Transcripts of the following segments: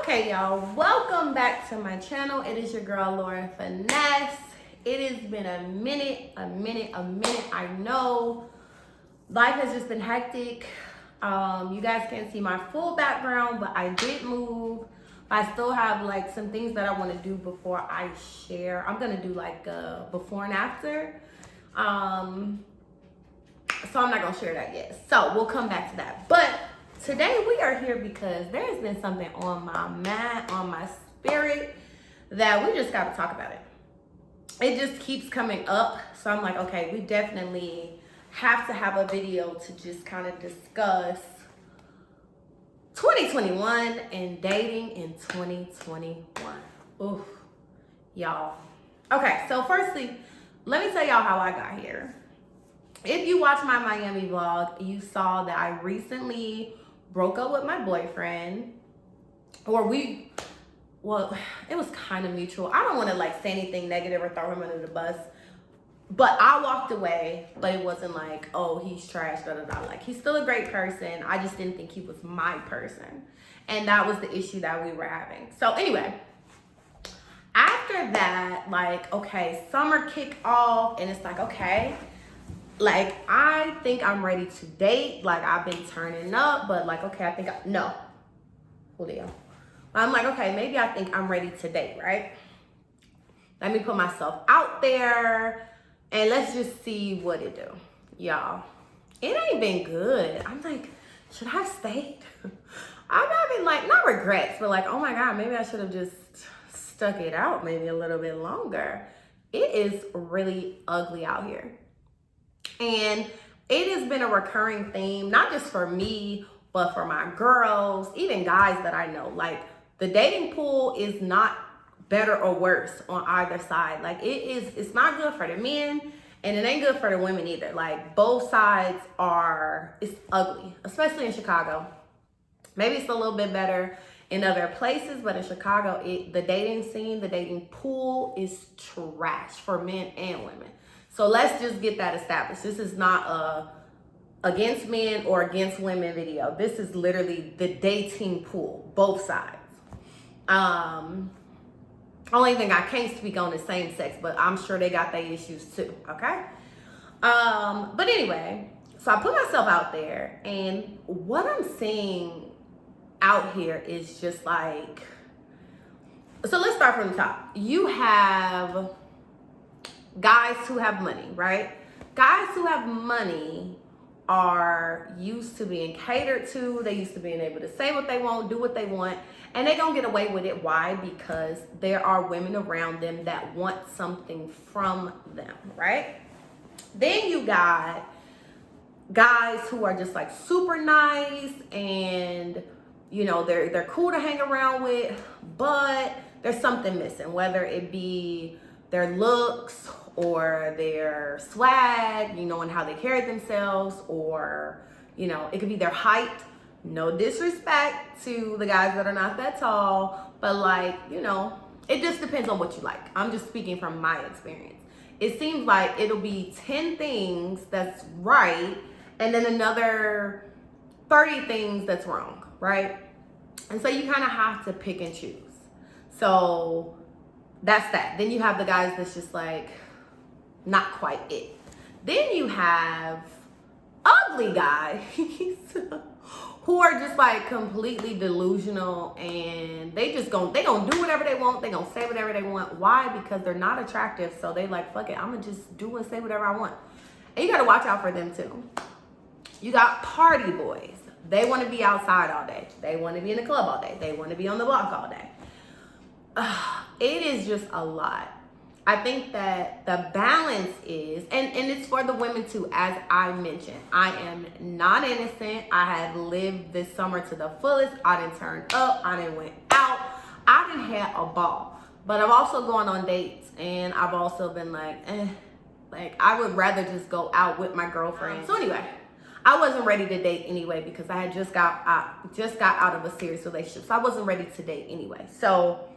Okay, y'all, welcome back to my channel. It is your girl, Laura Finesse. It has been a minute. I know life has just been hectic. You guys can't see my full background, but I did move. I still have like some things that I want to do before I share. I'm gonna do like a before and after. So I'm not gonna share that yet. So we'll come back to that. But today we are here because there has been something on my mind, on my spirit, that we just got to talk about it. It just keeps coming up. So I'm like, okay, we definitely have to have a video to just kind of discuss 2021 and dating in 2021. Oof, y'all. Okay, so firstly, let me tell y'all how I got here. If you watch my Miami vlog, you saw that I recently broke up with my boyfriend. Well, it was kind of mutual. I don't want to like say anything negative or throw him under the bus. But I walked away, but it wasn't like, oh, he's trash, da da da. Like, he's still a great person. I just didn't think he was my person. And that was the issue that we were having. So anyway, after that, like, okay, summer kicked off and it's like, okay, like, I think I'm ready to date. Like, I've been turning up, but like, okay, no. Julio. I'm like, okay, maybe I think I'm ready to date, right? Let me put myself out there and let's just see what it do. Y'all, it ain't been good. I'm like, should I have stayed? I'm having like, not regrets, but like, oh my God, maybe I should have just stuck it out maybe a little bit longer. It is really ugly out here. And it has been a recurring theme, not just for me, but for my girls, even guys that I know. Like, the dating pool is not better or worse on either side. Like, it's not good for the men and it ain't good for the women either. Like, both sides it's ugly, especially in Chicago. Maybe it's a little bit better in other places, but in Chicago, the dating scene, the dating pool is trash for men and women. So let's just get that established. This is not a against men or against women video. This is literally the dating pool, both sides. Only thing I can't speak on is same sex, but I'm sure they got their issues too, okay? But anyway, so I put myself out there and what I'm seeing out here is just like, so let's start from the top. You have guys who have money, right? Guys who have money are used to being catered to. They used to being able to say what they want, do what they want, and they gonna get away with it. Why? Because there are women around them that want something from them, right? Then you got guys who are just like super nice and you know they're cool to hang around with, but there's something missing, whether it be their looks or their swag, you know, and how they carry themselves, or, you know, it could be their height. No disrespect to the guys that are not that tall, but like, you know, it just depends on what you like. I'm just speaking from my experience. It seems like it'll be 10 things that's right, and then another 30 things that's wrong, right? And so you kind of have to pick and choose. So that's that. Then you have the guys that's just like, not quite it. Then you have ugly guys who are just like completely delusional and they gonna do whatever they want. They gonna say whatever they want. Why? Because they're not attractive. So they like, fuck it, I'm gonna just do and say whatever I want. And you gotta watch out for them too. You got party boys. They wanna be outside all day. They wanna be in the club all day. They wanna be on the block all day. It is just a lot. I think that the balance is, and it's for the women too, as I mentioned. I am not innocent. I have lived this summer to the fullest. I done turned up. I done went out. I done had a ball. But I've also gone on dates, and I've also been like, like I would rather just go out with my girlfriend. So anyway, I wasn't ready to date anyway because I had just got out of a serious relationship. So I wasn't ready to date anyway. So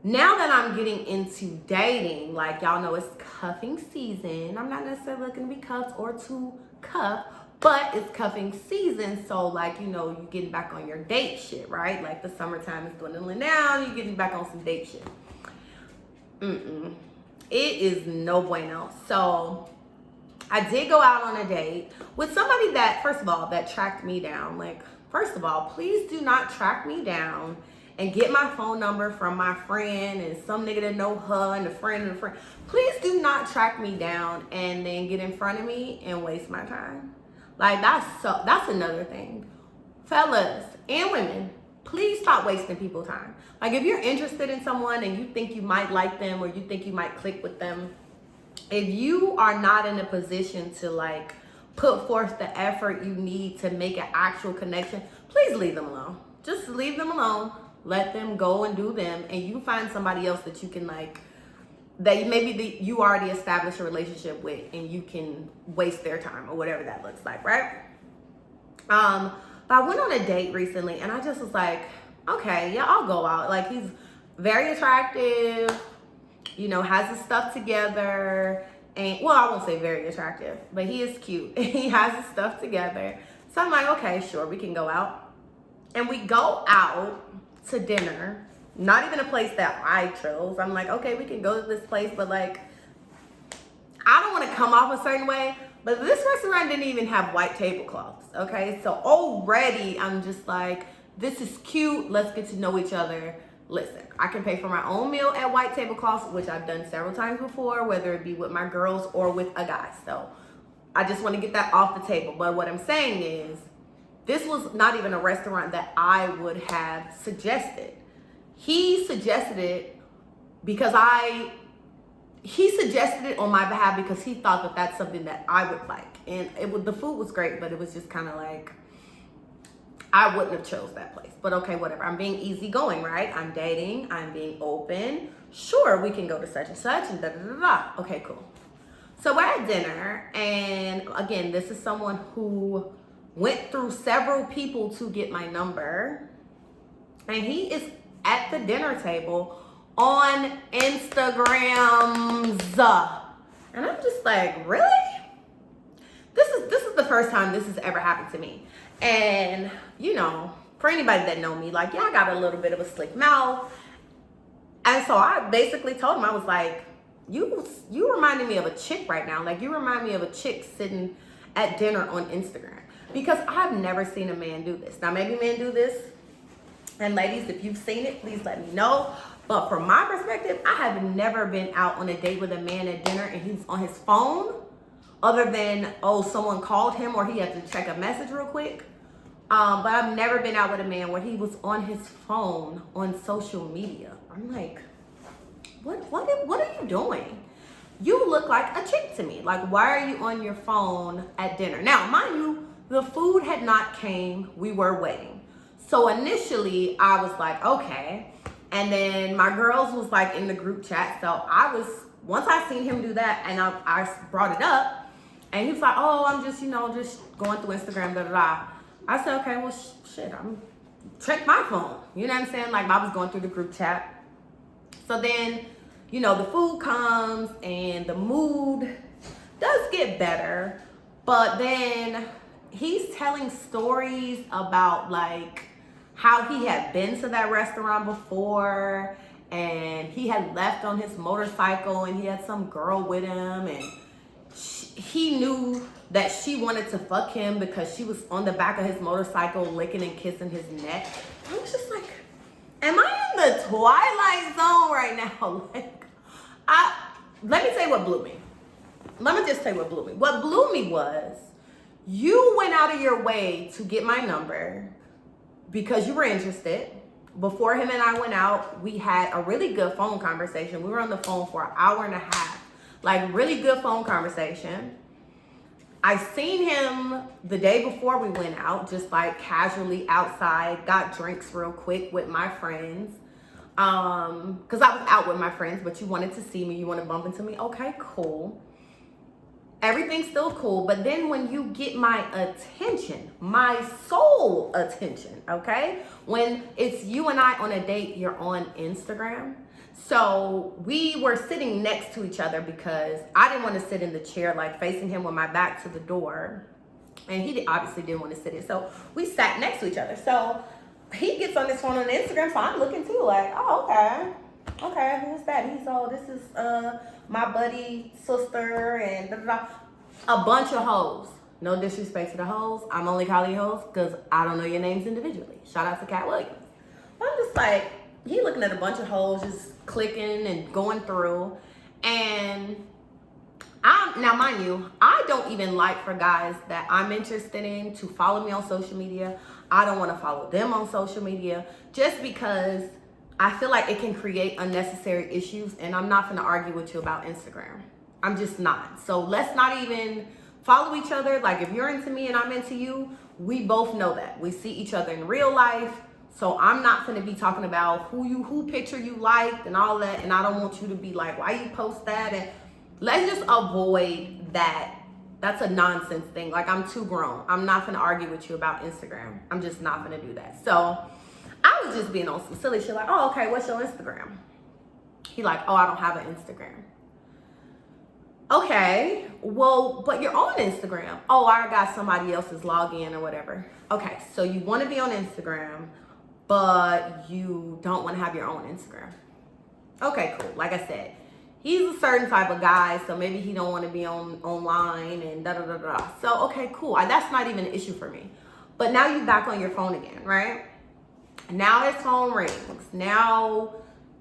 now that I'm getting into dating, like y'all know it's cuffing season. I'm not necessarily looking to be cuffed or to cuff, But it's cuffing season, so like, you know, you getting back on your date shit, right? Like the summertime is dwindling down, you getting back on some date shit. It is no bueno. So I did go out on a date with somebody that, first of all, that tracked me down. Like, first of all, please do not track me down and get my phone number from my friend and some nigga that know her and a friend and a friend. Please do not track me down and then get in front of me and waste my time. Like, that's another thing. Fellas and women, please stop wasting people's time. Like, if you're interested in someone and you think you might like them or you think you might click with them, if you are not in a position to like put forth the effort you need to make an actual connection, please leave them alone. Just leave them alone. Let them go and do them, and you find somebody else that you can like, that maybe you already established a relationship with, and you can waste their time or whatever that looks like, right? But I went on a date recently, and I just was like, okay, yeah, I'll go out. Like, he's very attractive, you know, has his stuff together, and well, I won't say very attractive, but he is cute. He has his stuff together. So I'm like, okay, sure, we can go out. And we go out to dinner, not even a place that I chose. I'm like, okay, we can go to this place, but like, I don't want to come off a certain way, but this restaurant didn't even have white tablecloths, okay? So already I'm just like, this is cute, let's get to know each other. Listen, I can pay for my own meal at white tablecloths, which I've done several times before, whether it be with my girls or with a guy. So I just want to get that off the table. But what I'm saying is, this was not even a restaurant that I would have suggested. He suggested it because he suggested it on my behalf because he thought that that's something that I would like. And the food was great, but it was just kind of like, I wouldn't have chose that place. But okay, whatever. I'm being easygoing, right? I'm dating. I'm being open. Sure, we can go to such and such and da da da da. Okay, cool. So we're at dinner, and again, this is someone who went through several people to get my number, and he is at the dinner table on Instagrams, and I'm just like, really? This is the first time this has ever happened to me. And you know, for anybody that know me, like, yeah, I got a little bit of a slick mouth, and so I basically told him, I was like, you reminding me of a chick right now. Like, you remind me of a chick sitting at dinner on Instagram. Because I've never seen a man do this. Now, maybe men do this. And ladies, if you've seen it, please let me know. But from my perspective, I have never been out on a date with a man at dinner and he's on his phone. Other than, oh, someone called him or he had to check a message real quick. But I've never been out with a man where he was on his phone on social media. I'm like, what are you doing? You look like a chick to me. Like, why are you on your phone at dinner? Now, mind you, the food had not came. We were waiting. So initially, I was like, okay. And then my girls was like in the group chat. So once I seen him do that and I brought it up, and he was like, oh, I'm just, you know, just going through Instagram, da da da. I said, okay, well, shit, check my phone. You know what I'm saying? Like, I was going through the group chat. So then, you know, the food comes and the mood does get better. But then he's telling stories about like how he had been to that restaurant before, and he had left on his motorcycle and he had some girl with him, and he knew that she wanted to fuck him because she was on the back of his motorcycle licking and kissing his neck. I was just like, am I in the Twilight Zone right now? Like, let me tell you what blew me. Let me just tell you what blew me. What blew me was, you went out of your way to get my number because you were interested. Before him and I went out, we had a really good phone conversation. We were on the phone for an hour and a half. Like, really good phone conversation. I seen him the day before we went out, just like casually outside, got drinks real quick with my friends. Because I was out with my friends, but you wanted to see me, you want to bump into me. Okay, cool. Everything's still cool, but then when you get my attention, my soul attention, okay? When it's you and I on a date, you're on Instagram. So we were sitting next to each other because I didn't want to sit in the chair, like facing him with my back to the door. And he obviously didn't want to sit in. So we sat next to each other. So he gets on his phone on Instagram. So I'm looking too, like, oh, okay. Okay, who's that? He's, oh, this is my buddy, sister, and da da da. A bunch of hoes. No disrespect to the hoes. I'm only calling you hoes because I don't know your names individually. Shout out to Cat Williams. I'm just like, he looking at a bunch of hoes just clicking and going through. And now mind you, I don't even like for guys that I'm interested in to follow me on social media. I don't want to follow them on social media just because I feel like it can create unnecessary issues, and I'm not gonna argue with you about Instagram. I'm just not. So let's not even follow each other. Like, if you're into me and I'm into you, we both know that. We see each other in real life. So I'm not gonna be talking about who picture you liked and all that, and I don't want you to be like, why you post that? And let's just avoid that. That's a nonsense thing. Like, I'm too grown. I'm not gonna argue with you about Instagram. I'm just not gonna do that. So I was just being on some silly shit, like, oh, okay, what's your Instagram? He like, oh, I don't have an Instagram. Okay, well, but you're on Instagram. Oh, I got somebody else's login or whatever. Okay, so you want to be on Instagram, but you don't want to have your own Instagram. Okay, cool. Like I said, he's a certain type of guy, so maybe he don't want to be online and da da da da. So okay, cool. That's not even an issue for me. But now you back on your phone again, right? Now his phone rings. Now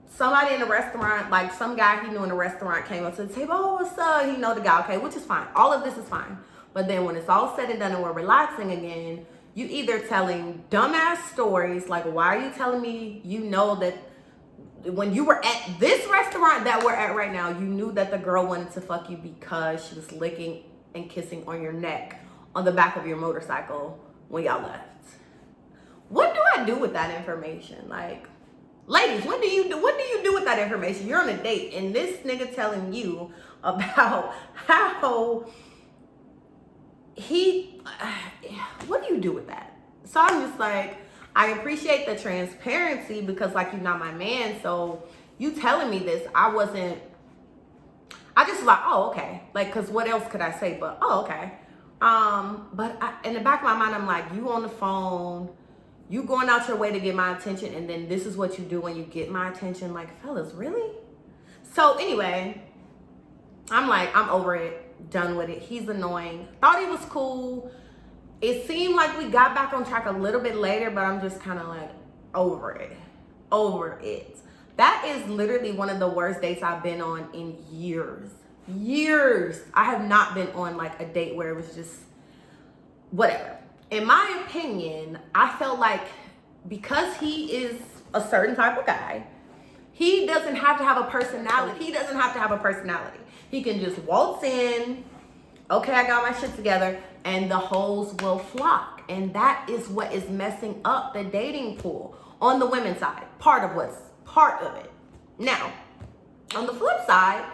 somebody in the restaurant, like some guy he knew in the restaurant, came up to the table. Oh, what's up? He know the guy, okay, which is fine. All of this is fine. But then when it's all said and done and we're relaxing again, you either telling dumbass stories, like, why are you telling me you know that when you were at this restaurant that we're at right now, you knew that the girl wanted to fuck you because she was licking and kissing on your neck on the back of your motorcycle when y'all left. What do I do with that information? Like, ladies, what do you do with that information? You're on a date and this nigga telling you about how what do you do with that? So I'm just like, I appreciate the transparency because, like, you're not my man, so you telling me this, I just was like, oh, okay. Like, because what else could I say but, oh, okay. In the back of my mind, I'm like, you on the phone, you going out your way to get my attention, and then this is what you do when you get my attention. Like, fellas, really? So anyway, I'm like, I'm over it, done with it. He's annoying. Thought he was cool. It seemed like we got back on track a little bit later, but I'm just kind of like over it. That is literally one of the worst dates I've been on in years. I have not been on like a date where it was just whatever. In my opinion, I felt like because he is a certain type of guy, he doesn't have to have a personality. He can just waltz in, okay, I got my shit together, and the hoes will flock. And that is what is messing up the dating pool on the women's side. Part of it. Now, on the flip side,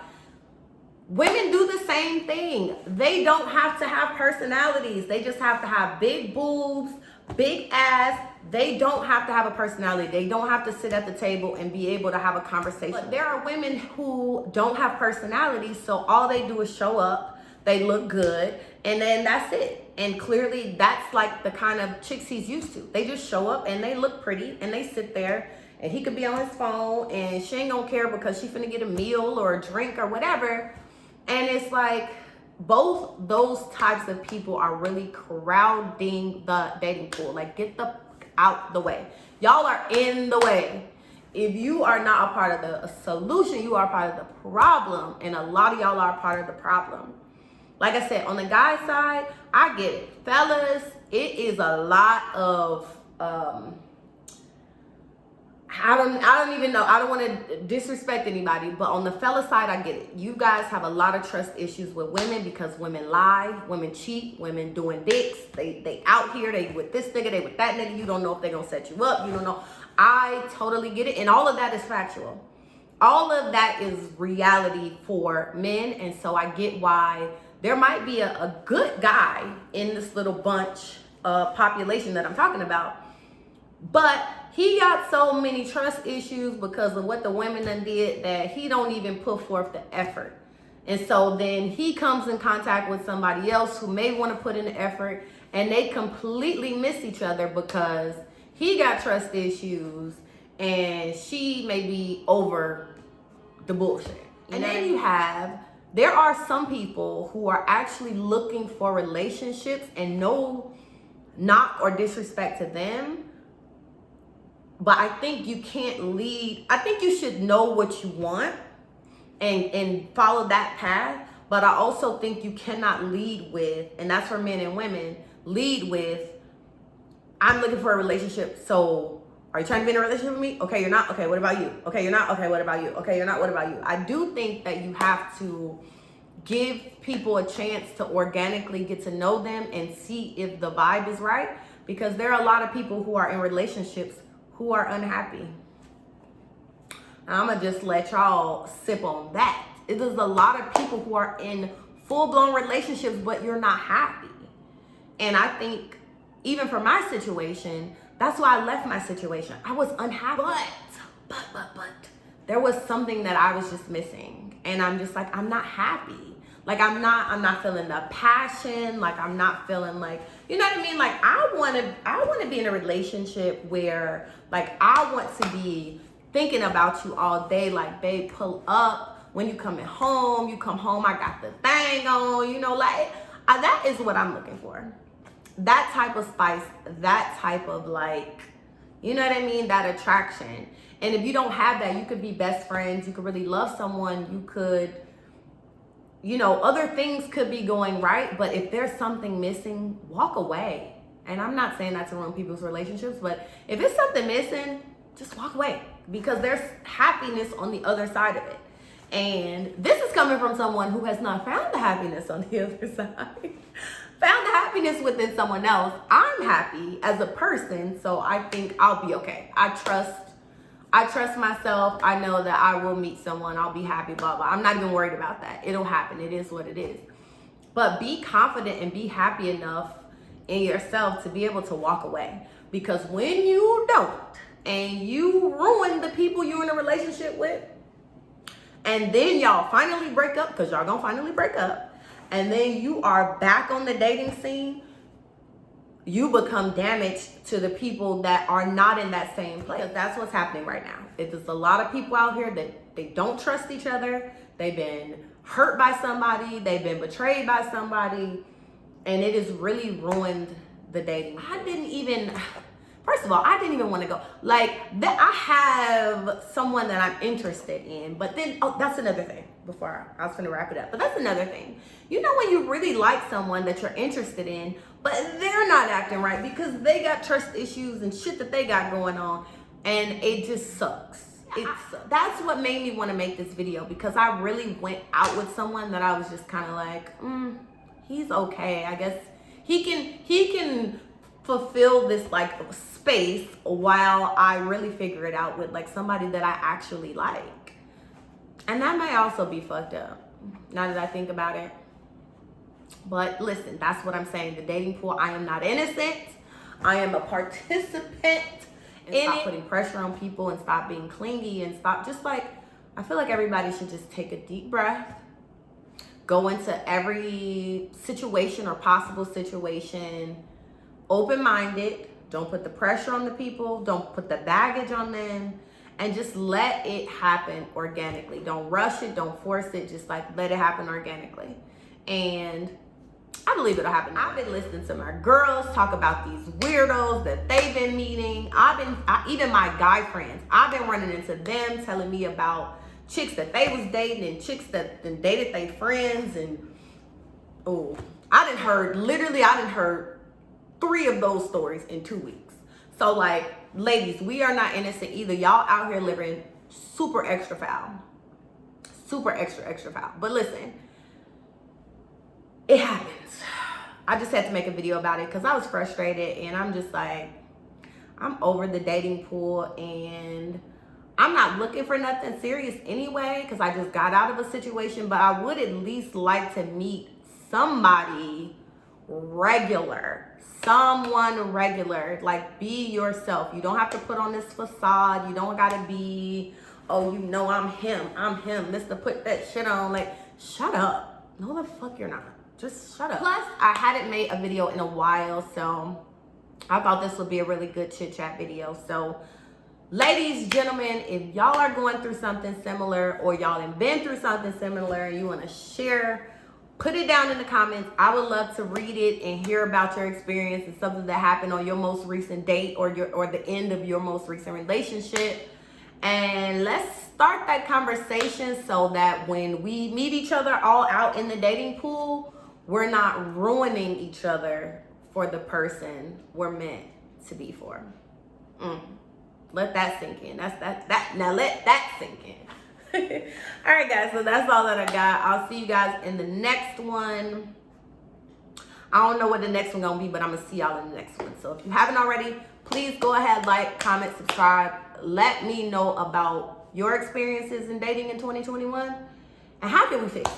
women do the same thing. They don't have to have personalities. They just have to have big boobs, big ass. They don't have to have a personality. They don't have to sit at the table and be able to have a conversation. But there are women who don't have personalities, so all they do is show up, they look good, and then that's it. And clearly that's like the kind of chicks he's used to. They just show up and they look pretty and they sit there, and he could be on his phone and she ain't gonna care because she finna get a meal or a drink or whatever. And it's like, both those types of people are really crowding the dating pool. Like, get the out the way. Y'all are in the way. If you are not a part of the solution, you are part of the problem. And a lot of y'all are part of the problem. Like I said, on the guy side, I get it. Fellas, it is a lot of I don't even know. I don't want to disrespect anybody, but on the fella side, I get it. You guys have a lot of trust issues with women because women lie, women cheat, women doing dicks. They out here, they with this nigga, they with that nigga. You don't know if they're going to set you up. You don't know. I totally get it. And all of that is factual. All of that is reality for men. And so I get why there might be a good guy in this little bunch of population that I'm talking about. But he got so many trust issues because of what the women done did that he don't even put forth the effort. And so then he comes in contact with somebody else who may want to put in the effort, and they completely miss each other because he got trust issues and she may be over the bullshit. And then there are some people who are actually looking for relationships, and no knock or disrespect to them, but I think you can't lead. I think you should know what you want and follow that path. But I also think you cannot lead with, and that's for men and women, lead with, I'm looking for a relationship. So are you trying to be in a relationship with me? Okay, you're not. Okay, what about you? Okay, you're not. Okay, what about you? Okay, you're not. What about you? I do think that you have to give people a chance to organically get to know them and see if the vibe is right, because there are a lot of people who are in relationships who are unhappy. I'm gonna just let y'all sip on that. There's a lot of people who are in full-blown relationships, but you're not happy. And I think even for my situation, that's why I left my situation. I was unhappy, but there was something that I was just missing. And I'm just like, I'm not happy. Like I'm not feeling the passion. Like I'm not feeling like, you know what I mean? Like I want to be in a relationship where like I want to be thinking about you all day. Like, babe, pull up. When you coming home, you come home, I got the thing on, you know, like that is what I'm looking for. That type of spice, that type of like, you know what I mean? That attraction. And if you don't have that, you could be best friends. You could really love someone. You could, you know, other things could be going right. But if there's something missing, walk away. And I'm not saying that to ruin people's relationships, but if it's something missing, just walk away, because there's happiness on the other side of it. And this is coming from someone who has not found the happiness on the other side. Found the happiness within someone else. I'm happy as a person, so I think I'll be okay. I trust myself. I know that I will meet someone. I'll be happy, blah, blah. I'm not even worried about that. It'll happen. It is what it is. But be confident and be happy enough in yourself to be able to walk away. Because when you don't, and you ruin the people you're in a relationship with, and then y'all finally break up, because y'all gonna finally break up, and then you are back on the dating scene, you become damaged to the people that are not in that same place. Because that's what's happening right now. There's a lot of people out here that they don't trust each other. They've been hurt by somebody. They've been betrayed by somebody. And it has really ruined the dating. First of all, I didn't even want to go. Like, I have someone that I'm interested in. But then, that's another thing. Before I was going to wrap it up. But that's another thing. You know when you really like someone that you're interested in, but they're not acting right because they got trust issues and shit that they got going on. And it just sucks. That's what made me want to make this video, because I really went out with someone that I was just kind of like, he's okay. I guess he can fulfill this like space while I really figure it out with like somebody that I actually like. And that might also be fucked up now that I think about it. But listen, that's what I'm saying. The dating pool, I am not innocent. I am a participant. And stop putting pressure on people and stop being clingy and stop just like, I feel like everybody should just take a deep breath, go into every situation or possible situation open-minded. Don't put the pressure on the people. Don't put the baggage on them, and just let it happen organically. Don't rush it. Don't force it. Just like let it happen organically. And I believe it'll happen. I've been listening to my girls talk about these weirdos that they've been meeting. Even my guy friends, I've been running into them telling me about chicks that they was dating and chicks that then dated their friends. And I done heard 3 of those stories in 2 weeks. So like, ladies, we are not innocent either. Y'all out here living super extra foul. Super extra foul. But listen, it happens. I just had to make a video about it because I was frustrated, and I'm just like, I'm over the dating pool, and I'm not looking for nothing serious anyway because I just got out of a situation, but I would at least like to meet somebody regular. Someone regular. Like, be yourself. You don't have to put on this facade. You don't gotta be, oh, you know I'm him, Mr. Put that shit on. Like, shut up. No, the fuck you're not. just shut up. Plus, I hadn't made a video in a while, so I thought this would be a really good chit chat video. So ladies, gentlemen, if y'all are going through something similar, or y'all have been through something similar and you want to share, put it down in the comments. I would love to read it and hear about your experience and something that happened on your most recent date, or the end of your most recent relationship. And let's start that conversation so that when we meet each other all out in the dating pool, we're not ruining each other for the person we're meant to be for. Let that sink in. Now let that sink in. All right, guys, so that's all that I got. I'll see you guys in the next one. I don't know what the next one gonna be, but I'm gonna see y'all in the next one. So if you haven't already, please go ahead, like, comment, subscribe. Let me know about your experiences in dating in 2021, and how can we fix it?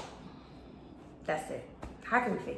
That's it. How can we fix it?